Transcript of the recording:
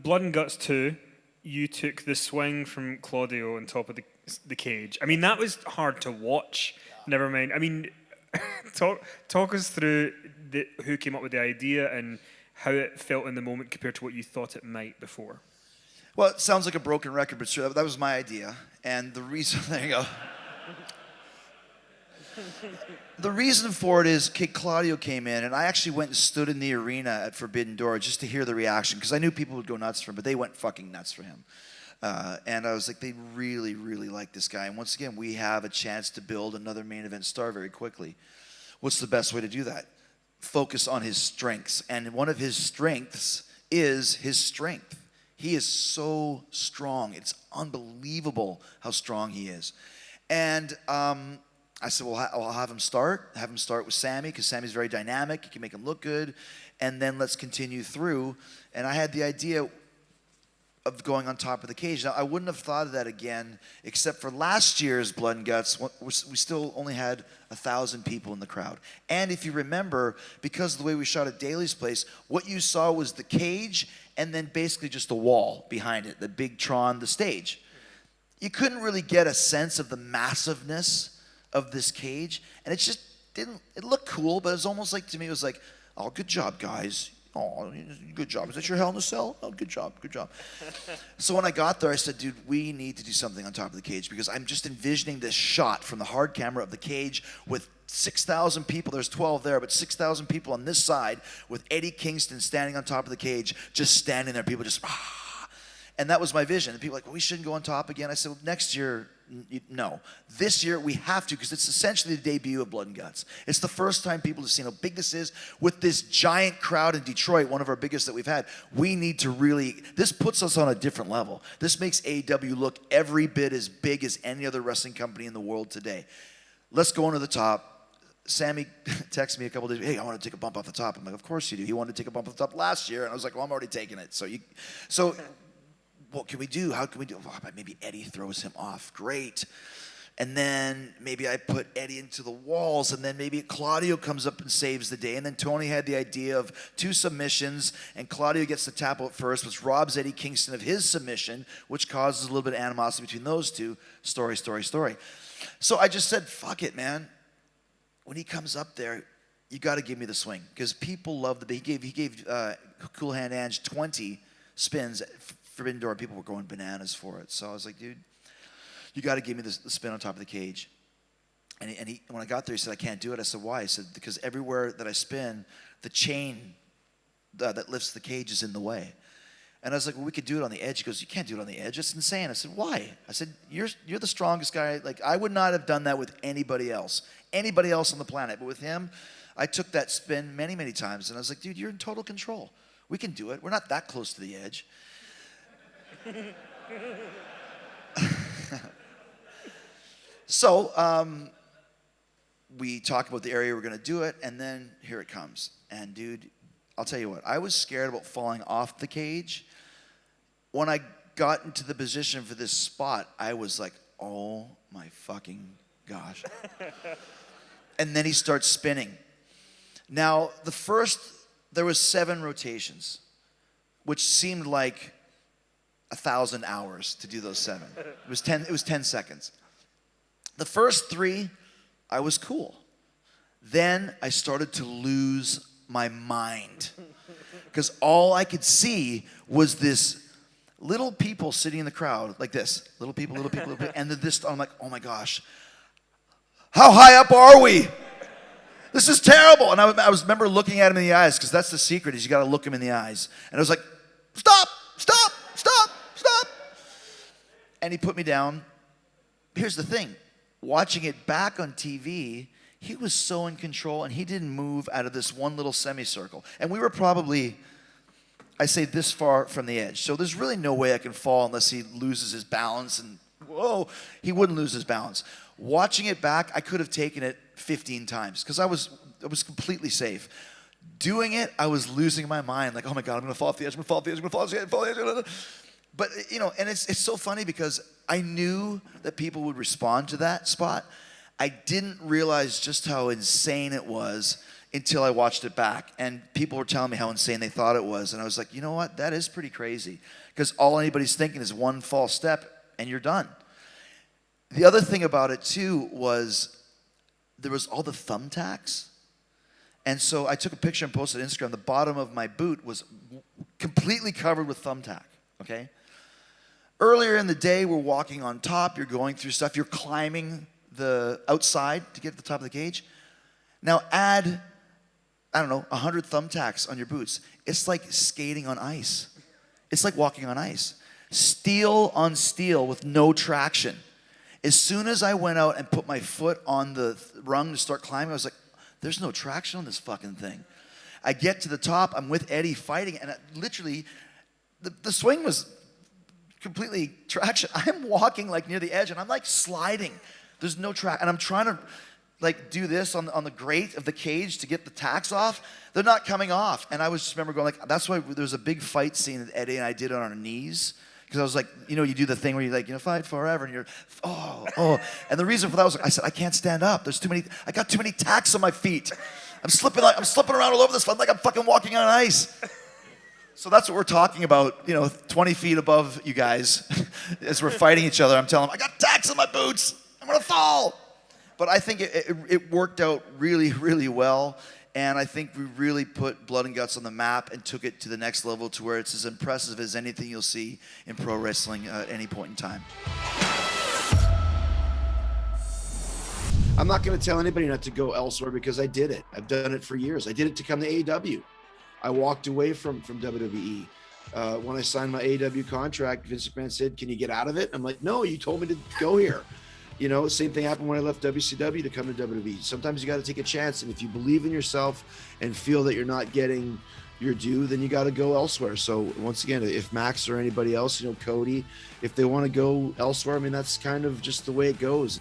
Blood and Guts 2, you took the swing from Claudio on top of the cage. I mean, that was hard to watch. Never mind. I mean, talk us through who came up with the idea and how it felt in the moment compared to what you thought it might before. Well, it sounds like a broken record, but sure, that was my idea. And the reason, there you go. The reason for it is Claudio came in, and I actually went and stood in the arena at Forbidden Door just to hear the reaction, because I knew people would go nuts for him, but they went fucking nuts for him. And I was like, they really, really like this guy. And once again, we have a chance to build another main event star very quickly. What's the best way to do that? Focus on his strengths. And one of his strengths is his strength. He is so strong. It's unbelievable how strong he is. And I said, well, I'll have him start with Sammy, because Sammy's very dynamic. You can make him look good. And then let's continue through. And I had the idea of going on top of the cage. Now, I wouldn't have thought of that again, except for last year's Blood and Guts. We still only had 1,000 people in the crowd. And if you remember, because of the way we shot at Daly's place, what you saw was the cage and then basically just the wall behind it, the big Tron, the stage. You couldn't really get a sense of the massiveness of this cage, and it just didn't, it looked cool, but it was almost like, to me, it was like, oh, good job, guys. Oh, good job. Is that your Hell in a Cell? Oh, good job, good job. So when I got there, I said, dude, we need to do something on top of the cage, because I'm just envisioning this shot from the hard camera of the cage with 6,000 people. There's 12 there, but 6,000 people on this side with Eddie Kingston standing on top of the cage, just standing there. People just, ah. And that was my vision. And people were like, well, we shouldn't go on top again. I said, well, next year, no. This year we have to, because it's essentially the debut of Blood and Guts. It's the first time people have seen how big this is with this giant crowd in Detroit, one of our biggest that we've had. We need to really, this puts us on a different level. This makes AEW look every bit as big as any other wrestling company in the world today. Let's go into the top. Sammy texted me a couple days, hey, I want to take a bump off the top. I'm like, of course you do. He wanted to take a bump off the top last year. And I was like, well, I'm already taking it. So what can we do? How can we do? Oh, maybe Eddie throws him off. Great. And then maybe I put Eddie into the walls, and then maybe Claudio comes up and saves the day. And then Tony had the idea of 2 submissions, and Claudio gets the tap out first, which robs Eddie Kingston of his submission, which causes a little bit of animosity between those two. Story. So I just said, fuck it, man. When he comes up there, you got to give me the swing, because people love he gave Cool Hand Ange 20 spins at Forbidden Door. People were going bananas for it. So I was like, dude, you got to give me the spin on top of the cage. And he, when I got there, he said, I can't do it. I said, why? He said, because everywhere that I spin, the chain that lifts the cage is in the way. And I was like, well, we could do it on the edge. He goes, you can't do it on the edge. It's insane. I said, why? I said, you're the strongest guy. Like, I would not have done that with anybody else on the planet. But with him, I took that spin many, many times. And I was like, dude, you're in total control. We can do it. We're not that close to the edge. So we talk about the area we're going to do it, and then here it comes. And dude, I'll tell you what, I was scared about falling off the cage. When I got into the position for this spot, I was like, oh my fucking gosh. And then he starts spinning. Now, there was 7 rotations, which seemed like 1,000 hours to do those 7. It was 10 seconds. The first 3, I was cool. Then I started to lose my mind, because all I could see was this little people sitting in the crowd like this, little people, and then this. I'm like, oh my gosh, how high up are we? This is terrible. And I remember looking at him in the eyes, because that's the secret, is you got to look him in the eyes. And I was like, stop. And he put me down. Here's the thing. Watching it back on TV, he was so in control, and he didn't move out of this one little semicircle. And we were probably, I say, this far from the edge. So there's really no way I can fall unless he loses his balance. And whoa, he wouldn't lose his balance. Watching it back, I could have taken it 15 times, because I was completely safe. Doing it, I was losing my mind. Like, oh my God, I'm going to fall off the edge. But, you know, and it's so funny, because I knew that people would respond to that spot. I didn't realize just how insane it was until I watched it back. And people were telling me how insane they thought it was. And I was like, you know what? That is pretty crazy. Because all anybody's thinking is one false step and you're done. The other thing about it too was there was all the thumbtacks. And so I took a picture and posted on Instagram. The bottom of my boot was completely covered with thumbtack, okay? Earlier in the day, we're walking on top. You're going through stuff. You're climbing the outside to get to the top of the cage. Now add, I don't know, 100 thumbtacks on your boots. It's like skating on ice. It's like walking on ice. Steel on steel with no traction. As soon as I went out and put my foot on the rung to start climbing, I was like, there's no traction on this fucking thing. I get to the top. I'm with Eddie fighting, and literally, the swing was completely traction. I'm walking like near the edge, and I'm like sliding. There's no track, and I'm trying to like do this on the grate of the cage to get the tacks off. They're not coming off, and I was just remember going like, that's why there's a big fight scene that Eddie and I did on our knees. Because I was like, you know, you do the thing where you like, you know, fight forever, and you're, oh. And the reason for that was, I said, I can't stand up. There's too many, I got too many tacks on my feet. I'm slipping around all over this. I'm like I'm fucking walking on ice. So that's what we're talking about, you know, 20 feet above you guys. As we're fighting each other, I'm telling them, I got tacks on my boots. I'm going to fall. But I think it worked out really, really well. And I think we really put Blood and Guts on the map and took it to the next level to where it's as impressive as anything you'll see in pro wrestling at any point in time. I'm not going to tell anybody not to go elsewhere because I did it. I've done it for years. I did it to come to AEW. I walked away from WWE. When I signed my AEW contract, Vince McMahon said, can you get out of it? I'm like, no, you told me to go here. You know, same thing happened when I left WCW to come to WWE. Sometimes you got to take a chance, and if you believe in yourself and feel that you're not getting your due, then you got to go elsewhere. So once again, if Max or anybody else, you know, Cody, if they want to go elsewhere, I mean, that's kind of just the way it goes.